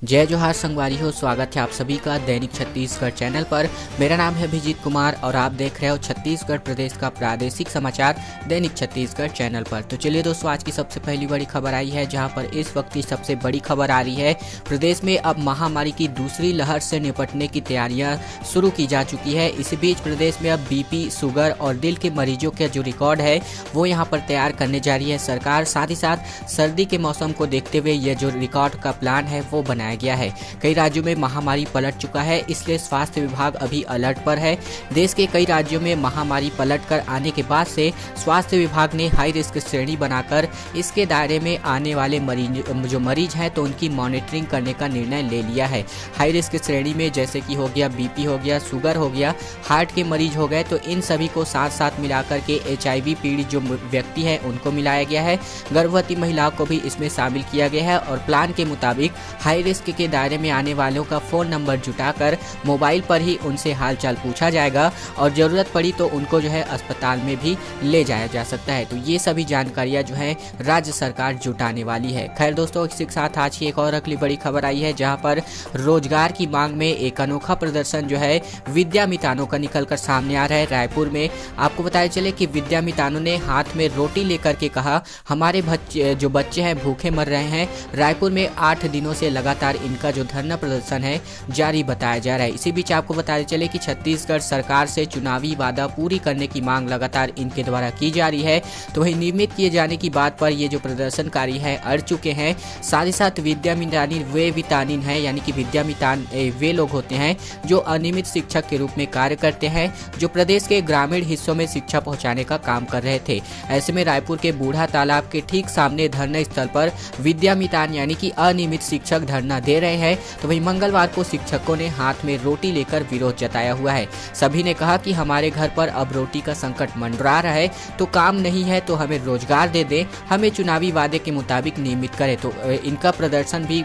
जय जोहार संगवारी हो। स्वागत है आप सभी का दैनिक छत्तीसगढ़ चैनल पर। मेरा नाम है अभिजीत कुमार और आप देख रहे हो छत्तीसगढ़ प्रदेश का प्रादेशिक समाचार दैनिक छत्तीसगढ़ चैनल पर। तो चलिए दोस्तों, आज की सबसे पहली बड़ी खबर आई है, जहां पर इस वक्त की सबसे बड़ी खबर आ रही है। प्रदेश में अब महामारी की दूसरी लहर से निपटने की तैयारियां शुरू की जा चुकी है। इसी बीच प्रदेश में अब बीपी, शुगर और दिल के मरीजों का जो रिकॉर्ड है वो यहाँ पर तैयार करने जा रही है सरकार। साथ ही साथ सर्दी के मौसम को देखते हुए यह जो रिकॉर्ड का प्लान है वो बनाया गया है। कई राज्यों में महामारी पलट चुका है, इसलिए स्वास्थ्य विभाग अभी अलर्ट पर है। देश के कई राज्यों में महामारी पलट कर आने के बाद से स्वास्थ्य विभाग ने हाई रिस्क श्रेणी बनाकर इसके दायरे में आने वाले मरीज हैं तो उनकी मॉनिटरिंग करने का निर्णय ले लिया है। हाई रिस्क श्रेणी में जैसे कि हो गया बीपी, हो गया शुगर, हो गया हार्ट के मरीज हो गए, तो इन सभी को साथ साथ मिलाकर के HIV पीड़ित जो व्यक्ति है उनको मिलाया गया है। गर्भवती महिलाओं को भी इसमें शामिल किया गया है और प्लान के मुताबिक हाई रिस्क के दायरे में आने वालों का फोन नंबर जुटाकर मोबाइल पर ही उनसे हालचाल पूछा जाएगा और जरूरत पड़ी तो उनको जो है अस्पताल में भी ले जाया जा सकता है। तो ये सभी जानकारियां जो है राज्य सरकार जुटाने वाली है। खैर दोस्तों, इसी के साथ आज की एक और अगली बड़ी खबर आई है, जहां पर रोजगार की मांग में एक अनोखा प्रदर्शन जो है विद्यामितानों का निकल कर सामने आ रहा है। रायपुर में आपको बताया चले कि विद्यामितानों ने हाथ में रोटी लेकर के कहा, हमारे जो बच्चे हैं भूखे मर रहे हैं। रायपुर में 8 दिनों से लगातार इनका जो धरना प्रदर्शन है जारी बताया जा रहा है। इसी बीच आपको बताते चले कि छत्तीसगढ़ सरकार से चुनावी वादा पूरी करने की मांग लगातार इनके द्वारा की जा रही है। तो वही नियमित किए जाने की बात पर ये जो प्रदर्शनकारी है अड़ चुके हैं। साथ ही साथ विद्यामितानी वे वितानिन है, यानी कि विद्यामितान वे लोग होते हैं जो अनियमित शिक्षक के रूप में कार्य करते हैं, जो प्रदेश के ग्रामीण हिस्सों में शिक्षा पहुंचाने का काम कर रहे थे। ऐसे में रायपुर के बूढ़ा तालाब के ठीक सामने धरना स्थल पर विद्यामितान यानी कि अनियमित शिक्षक धरना दे रहे हैं। तो वही मंगलवार को शिक्षकों ने हाथ में रोटी लेकर विरोध जताया हुआ है। सभी ने कहा कि हमारे घर पर अब रोटी का संकट मंडरा रहा है, तो काम नहीं है तो हमें रोजगार दे दें, हमें चुनावी वादे के मुताबिक नियमित करें। तो इनका प्रदर्शन भी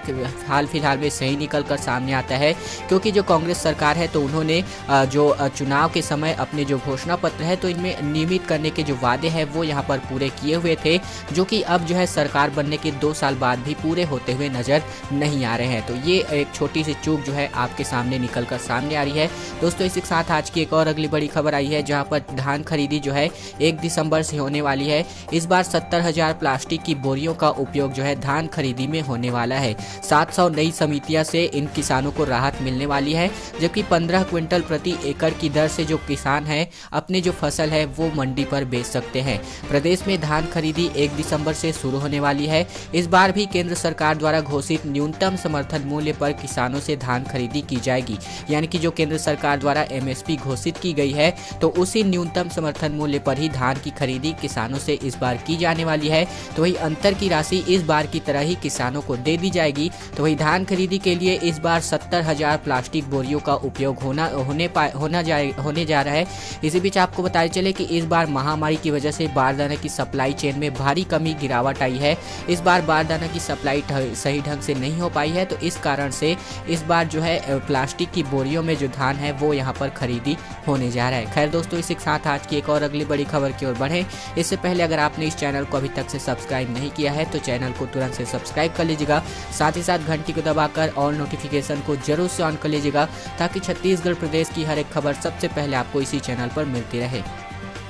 हाल फिलहाल में सही निकल कर सामने आता है, क्योंकि जो कांग्रेस सरकार है तो उन्होंने जो चुनाव के समय अपने जो घोषणा पत्र है तो इनमें नियमित करने के जो वादे हैं वो यहाँ पर पूरे किए हुए थे, जो कि अब जो है सरकार बनने के 2 साल बाद भी पूरे होते हुए नजर नहीं आ रहे हैं। तो ये एक छोटी सी चूक जो है आपके सामने निकल कर सामने आ रही है। दोस्तों, इसी के साथ आज की एक और अगली बड़ी खबर आई है, जहां पर धान खरीदी जो है 1 दिसंबर से होने वाली है। इस बार 70,000 प्लास्टिक की बोरियों का उपयोग जो है धान खरीदी में होने वाला है। 700 नई समितियां से इन किसानों को राहत मिलने वाली है, जबकि 15 क्विंटल प्रति एकड़ की दर से जो किसान है अपने जो फसल है वो मंडी पर बेच सकते हैं। प्रदेश में धान खरीदी 1 दिसंबर से शुरू होने वाली है। इस बार भी केंद्र सरकार द्वारा घोषित न्यूनतम समर्थन मूल्य पर किसानों से धान खरीदी की जाएगी, यानी कि जो केंद्र सरकार द्वारा MSP घोषित की गई है तो उसी न्यूनतम समर्थन मूल्य पर ही धान की खरीदी किसानों से इस बार की जाने वाली है। तो वही अंतर की राशि इस बार की तरह ही किसानों को दे दी जाएगी। तो वही धान खरीदी के लिए इस बार 70,000 प्लास्टिक बोरियों का उपयोग होने जा रहा है। इसी बीच आपको बताया चले कि इस बार महामारी की वजह से बारदाना की सप्लाई चेन में भारी कमी गिरावट आई है। इस बार बारदाना की सप्लाई सही ढंग से नहीं हो पाई है, तो इस कारण से इस बार जो है प्लास्टिक की बोरियों में जो धान है वो यहाँ पर खरीदी होने जा रहा है। खैर दोस्तों, इसी के साथ आज की एक और अगली बड़ी खबर की ओर बढ़े। इससे पहले अगर आपने इस चैनल को अभी तक से सब्सक्राइब नहीं किया है तो चैनल को तुरंत से सब्सक्राइब कर लीजिएगा। साथ ही साथ घंटी को दबाकर ऑल नोटिफिकेशन को जरूर से ऑन कर लीजिएगा, ताकि छत्तीसगढ़ प्रदेश की हर एक खबर सबसे पहले आपको इसी चैनल पर मिलती रहे।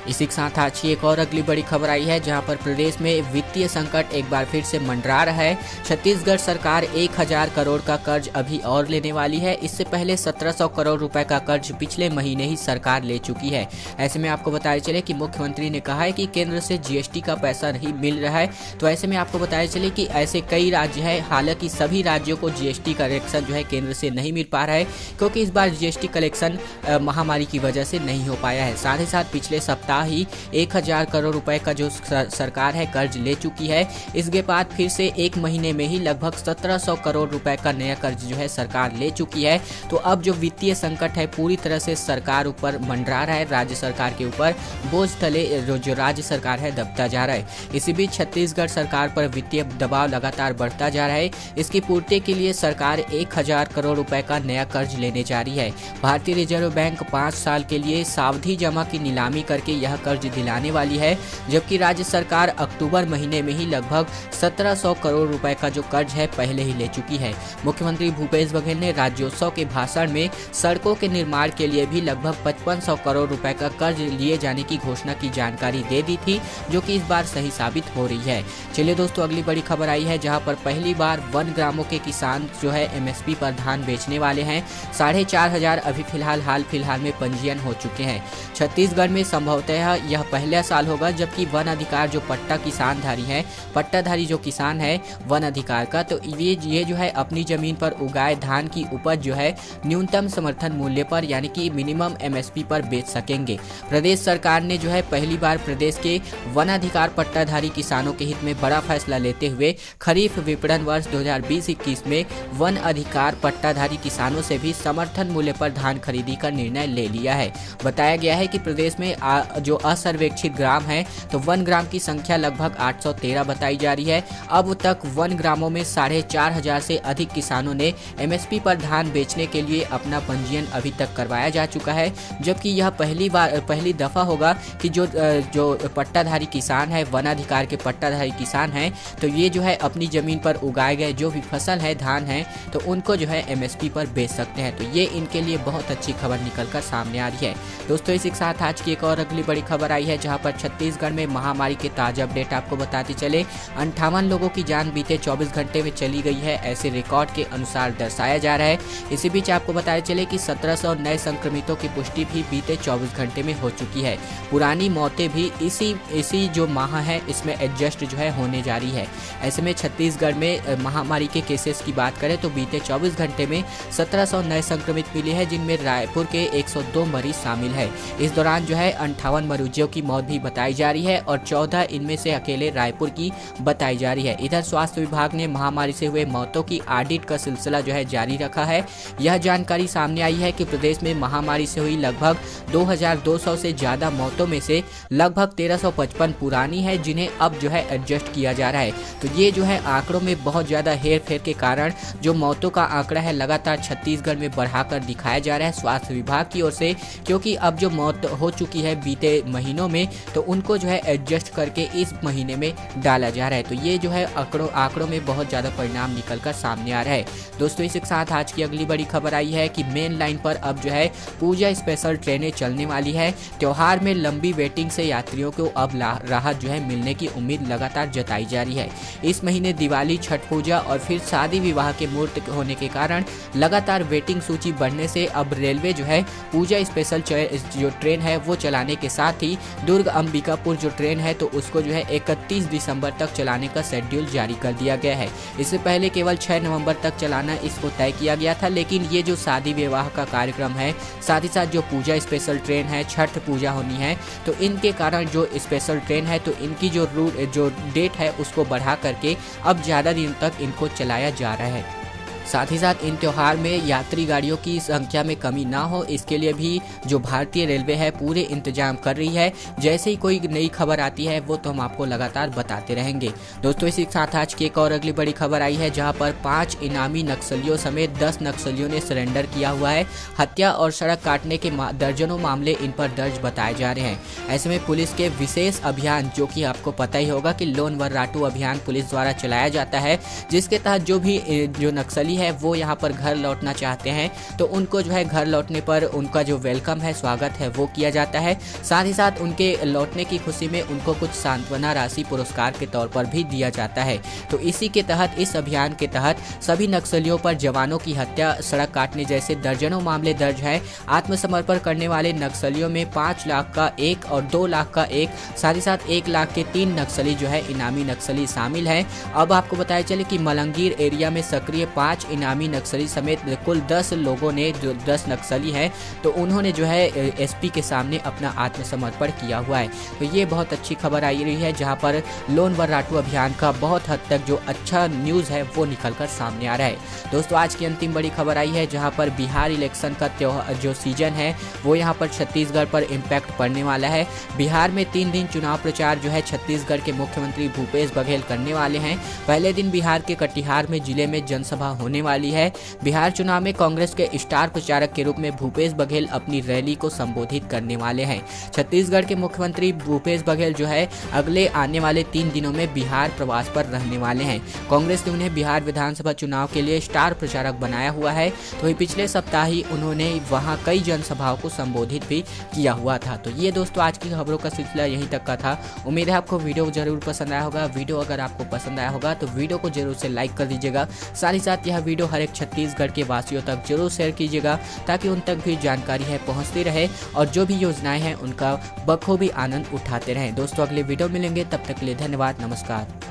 इसी के साथ आज की एक और अगली बड़ी खबर आई है, जहां पर प्रदेश में वित्तीय संकट एक बार फिर से मंडरा रहा है। छत्तीसगढ़ सरकार 1000 करोड़ का कर्ज अभी और लेने वाली है। इससे पहले 1700 करोड़ रुपए का कर्ज पिछले महीने ही सरकार ले चुकी है। ऐसे में आपको बताया चले कि मुख्यमंत्री ने कहा है कि केंद्र से GST का पैसा नहीं मिल रहा है। तो ऐसे में आपको बताया चले कि ऐसे कई राज्य हैं, हालांकि सभी राज्यों को GST कलेक्शन जो है केंद्र से नहीं मिल पा रहा है, क्योंकि इस बार GST कलेक्शन महामारी की वजह से नहीं हो पाया है। साथ ही साथ पिछले सप्ताह ही 1000 करोड़ रुपए का जो सरकार है कर्ज ले चुकी है। इसके बाद फिर से 1 महीने में ही लगभग 1700 करोड़ रुपए का नया कर्ज जो है सरकार ले चुकी है। तो अब जो वित्तीय संकट है पूरी तरह से सरकार ऊपर मंडरा रहा है, राज्य सरकार के ऊपर बोझ तले जो राज्य सरकार है दबता जा रहा है। इसी बीच छत्तीसगढ़ सरकार पर वित्तीय दबाव लगातार बढ़ता जा रहा है। इसकी पूर्ति के लिए सरकार 1000 करोड़ रुपए का नया कर्ज लेने जा रही है। भारतीय रिजर्व बैंक 5 साल के लिए सावधि जमा की नीलामी करके यह कर्ज दिलाने वाली है, जबकि राज्य सरकार अक्टूबर महीने में ही लगभग 1700 करोड़ रुपए का जो कर्ज है पहले ही ले चुकी है। मुख्यमंत्री भूपेश बघेल ने राज्योत्सव के भाषण में सड़कों के निर्माण के लिए भी लगभग 5500 करोड़ रुपए का कर्ज लिए जाने की घोषणा की जानकारी दे दी थी, जो कि इस बार सही साबित हो रही है। चलिए दोस्तों, अगली बड़ी खबर आई है जहां पर पहली बार वन ग्रामों के किसान जो है एमएसपी पर धान बेचने वाले हैं। 4500 अभी हाल फिलहाल में पंजीयन हो चुके हैं। छत्तीसगढ़ में संभवतः यह पहला साल होगा जबकि वन अधिकार जो पट्टाधारी जो किसान है वन अधिकार का, तो ये जो है अपनी जमीन पर उगाए धान की उपज जो है न्यूनतम समर्थन मूल्य पर यानी कि मिनिमम एमएसपी पर बेच सकेंगे। प्रदेश सरकार ने जो है पहली बार प्रदेश के वन अधिकार पट्टाधारी किसानों के हित में बड़ा फैसला लेते हुए खरीफ विपणन वर्ष 2020-21 में वन अधिकार पट्टाधारी किसानों से भी समर्थन मूल्य पर धान खरीदी का निर्णय ले लिया है। बताया गया है कि प्रदेश में जो असर्वेक्षित ग्राम है तो वन ग्राम की संख्या लगभग 813 बताई जा रही है। अब तक वन ग्रामों में 4500 से अधिक किसानों ने एमएसपी पर धान बेचने के लिए अपना पंजीयन अभी तक करवाया जा चुका है, जबकि यह पहली दफा होगा कि जो पट्टाधारी किसान है, वन अधिकार के पट्टाधारी किसान हैं, तो ये जो है अपनी जमीन पर उगाए गए जो भी फसल है, धान है, तो उनको जो है एमएसपी पर बेच सकते हैं। तो ये इनके लिए बहुत अच्छी खबर निकलकर सामने आ रही है। दोस्तों, इसी के साथ आज की एक और अगली बड़ी खबर आई है जहां पर छत्तीसगढ़ में महामारी के ताजा अपडेट आपको बताते चले। 58 लोगों की जान बीते 24 घंटे में चली गई है, ऐसे रिकॉर्ड के अनुसार दर्शाया जा रहा है। इसी बीच आपको बताया चले कि 1700 नए संक्रमितों की पुष्टि भी बीते 24 घंटे में हो चुकी है। पुरानी मौतें भी इसी जो माह है इसमें एडजस्ट जो है होने जा रही है। ऐसे में छत्तीसगढ़ में महामारी के केसेस की बात करें तो बीते 24 घंटे में 1700 नए संक्रमित मिले हैं, जिनमें रायपुर के 102 मरीज शामिल है। इस दौरान जो है 58 मरीजों की मौत भी बताई जा रही है और 14 इनमें से अकेले रायपुर की बताई जा रही है। इधर स्वास्थ्य विभाग ने महामारी से हुए मौतों की ऑडिट का सिलसिला जो है जारी रखा है। यह जानकारी सामने आई है कि प्रदेश में महामारी से हुई लगभग 2200 से ज्यादा मौतों में से लगभग 1355 पुरानी है, जिन्हें अब जो है एडजस्ट किया जा रहा है। तो ये जो है आंकड़ों में बहुत ज्यादा हेरफेर के कारण जो मौतों का आंकड़ा है लगातार छत्तीसगढ़ में बढ़ाकर दिखाया जा रहा है स्वास्थ्य विभाग की ओर से, क्योंकि अब जो मौत हो चुकी है बीते महीनों में तो उनको जो है एडजस्ट करके इस महीने में डाला जा रहा है। तो ये जो है आंकड़ों में बहुत ज्यादा परिणाम निकलकर सामने आ रहा है। दोस्तों, इसी के साथ आज की अगली बड़ी खबर आई है कि मेन लाइन पर अब जो है पूजा स्पेशल ट्रेनें चलने वाली है। त्योहार में लंबी वेटिंग से यात्रियों को अब राहत जो है मिलने की उम्मीद लगातार जताई जा रही है। इस महीने दिवाली, छठ पूजा और फिर शादी विवाह के मुहूर्त होने के कारण लगातार वेटिंग सूची बढ़ने से अब रेलवे जो है पूजा स्पेशल जो ट्रेन है वो चलाने के साथ ही दुर्ग अंबिकापुर जो ट्रेन है तो उसको जो है 31 दिसंबर तक चलाने का शेड्यूल जारी कर दिया गया है। इससे पहले केवल 6 नवंबर तक चलाना इसको तय किया गया था, लेकिन ये जो शादी विवाह का कार्यक्रम है, साथ ही साथ जो पूजा स्पेशल ट्रेन है, छठ पूजा होनी है, तो इनके कारण जो स्पेशल ट्रेन है तो इनकी जो डेट है उसको बढ़ा करके अब ज़्यादा दिन तक इनको चलाया जा रहा है। साथ ही साथ इन त्योहार में यात्री गाड़ियों की संख्या में कमी ना हो, इसके लिए भी जो भारतीय रेलवे है पूरे इंतजाम कर रही है। जैसे ही कोई नई खबर आती है वो तो हम आपको लगातार बताते रहेंगे। दोस्तों, इसी के साथ आज की एक और अगली बड़ी खबर आई है जहां पर 5 इनामी नक्सलियों समेत 10 नक्सलियों ने सरेंडर किया हुआ है। हत्या और सड़क काटने के दर्जनों मामले इन पर दर्ज बताए जा रहे हैं। ऐसे में पुलिस के विशेष अभियान, जो कि आपको पता ही होगा कि लोन वर्राटू अभियान पुलिस द्वारा चलाया जाता है, जिसके तहत जो नक्सली है वो यहाँ पर घर लौटना चाहते हैं तो उनको जो है घर लौटने पर उनका जो वेलकम है, स्वागत है, वो किया जाता है। साथ ही साथ उनके लौटने की खुशी में उनको कुछ सांत्वना राशि पुरस्कार के तौर पर भी दिया जाता है। तो इसी के तहत, इस अभियान के तहत सभी नक्सलियों पर जवानों की हत्या, सड़क काटने जैसे दर्जनों मामले दर्ज हैं। आत्मसमर्पण करने वाले नक्सलियों में 5 लाख का 1 और 2 लाख का 1, साथ ही साथ 1 लाख के 3 नक्सली जो है इनामी नक्सली शामिल हैं। अब आपको बताया चले कि मलंगीर एरिया में सक्रिय 5 इनामी नक्सली समेत कुल 10 लोगों ने, जो 10 नक्सली हैं, तो उन्होंने जो है एसपी के सामने अपना आत्मसमर्पण किया हुआ है। तो ये बहुत अच्छी खबर आई रही है जहां पर लोन वर्राटू अभियान का बहुत हद तक जो अच्छा न्यूज़ है वो निकलकर सामने आ रहा है। दोस्तों, आज की अंतिम बड़ी खबर आई है जहां पर बिहार इलेक्शन का जो सीजन है वो यहां पर छत्तीसगढ़ पर इम्पैक्ट पड़ने वाला है। बिहार में 3 दिन चुनाव प्रचार जो है छत्तीसगढ़ के मुख्यमंत्री भूपेश बघेल करने वाले हैं। पहले दिन बिहार के कटिहार में जिले में जनसभा होने होने वाली है। बिहार चुनाव में कांग्रेस के स्टार प्रचारक के रूप में भूपेश बघेल अपनी रैली को संबोधित करने वाले हैं। छत्तीसगढ़ के मुख्यमंत्री भूपेश बघेल जो है अगले आने वाले 3 दिनों में बिहार प्रवास पर रहने वाले हैं। कांग्रेस ने उन्हें बिहार विधानसभा चुनाव के लिए स्टार प्रचारक बनाया हुआ है। तो पिछले सप्ताह ही उन्होंने वहां कई जनसभाओं को संबोधित भी किया हुआ था। तो ये दोस्तों आज की खबरों का सिलसिला यहीं तक का था। उम्मीद है आपको वीडियो जरूर पसंद आया होगा। वीडियो अगर आपको पसंद आया होगा तो वीडियो को जरूर से लाइक कर दीजिएगा। साथ ही साथ यह वीडियो हर एक छत्तीसगढ़ के वासियों तक जरूर शेयर कीजिएगा ताकि उन तक भी जानकारी है पहुंचती रहे और जो भी योजनाएं हैं उनका बखूबी आनंद उठाते रहें। दोस्तों अगले वीडियो मिलेंगे, तब तक के लिए धन्यवाद, नमस्कार।